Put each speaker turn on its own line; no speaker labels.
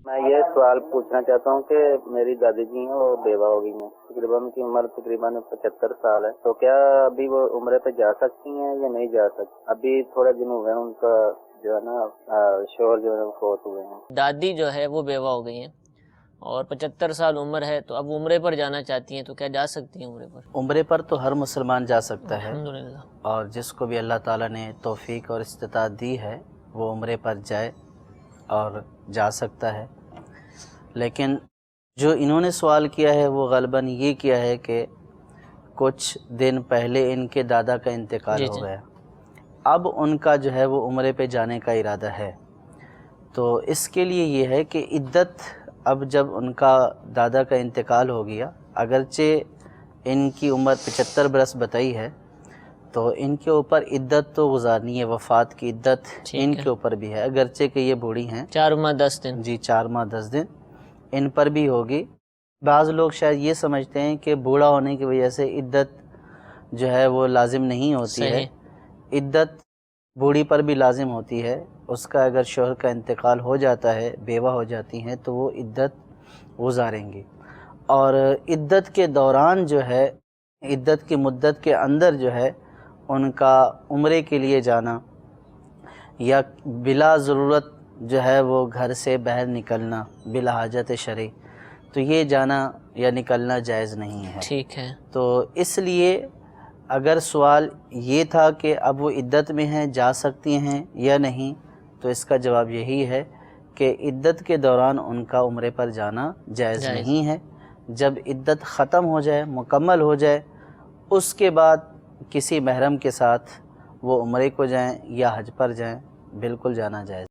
मैं ये सवाल पूछना चाहता हूँ कि मेरी दादी जी हैं, वो बेवा हो गई हैं, तकरीबन उनकी उम्र तकरीबन 75 साल है, तो क्या अभी वो उम्र पे जा सकती हैं या नहीं जा सकती? अभी थोड़े दिन हुए हैं उनका जो है ना शोहर जो है वो फौत हुए हैं।
दादी जो है वो बेवा हो गई हैं और 75 साल उम्र है, तो अब उम्रे पर जाना चाहती हैं, तो क्या जा सकती हैं उम्रे पर?
उम्रे पर तो हर मुसलमान जा सकता है,
अल्हम्दुलिल्लाह।
और जिसको भी अल्लाह ताला ने तौफीक और इस्तिताअत दी है वो उम्रे पर जाए और जा सकता है। लेकिन जो इन्होंने सवाल किया है वो ग़ालिबन ये किया है कि कुछ दिन पहले इनके दादा का इंतकाल हो गया, अब उनका जो है वो उम्रे पे जाने का इरादा है। तो इसके लिए ये है कि इद्दत, अब जब उनका दादा का इंतकाल हो गया, अगरचे इनकी उम्र 75 बरस बताई है, तो इनके ऊपर इद्दत तो गुजारनी है, वफ़ात की इद्दत इनके ऊपर भी है, अगरचे कि ये बूढ़ी हैं।
4 माह 10 दिन।
जी, 4 माह 10 दिन इन पर भी होगी। बाज़ लोग शायद ये समझते हैं कि बूढ़ा होने की वजह से इद्दत जो है वो लाजिम नहीं होती है। इद्दत बूढ़ी पर भी लाजिम होती है, उसका अगर शौहर का इंतकाल हो जाता है, बेवा हो जाती हैं, तो वो इद्दत गुजारेंगी। और इद्दत के दौरान जो है, इद्दत की मुद्दत के अंदर जो है उनका उम्रे के लिए जाना या बिला ज़रूरत जो है वो घर से बाहर निकलना बिला हाजत शरई, तो ये जाना या निकलना जायज़ नहीं है।
ठीक है।
तो इसलिए अगर सवाल ये था कि अब वो इद्दत में हैं, जा सकती हैं या नहीं, तो इसका जवाब यही है कि इद्दत के दौरान उनका उम्रे पर जाना जायज़ नहीं है। जब इद्दत ख़त्म हो जाए, मुकम्मल हो जाए, उसके बाद किसी महरम के साथ वो उम्रे को जाएं या हज पर जाएं, बिल्कुल जाना जायज़।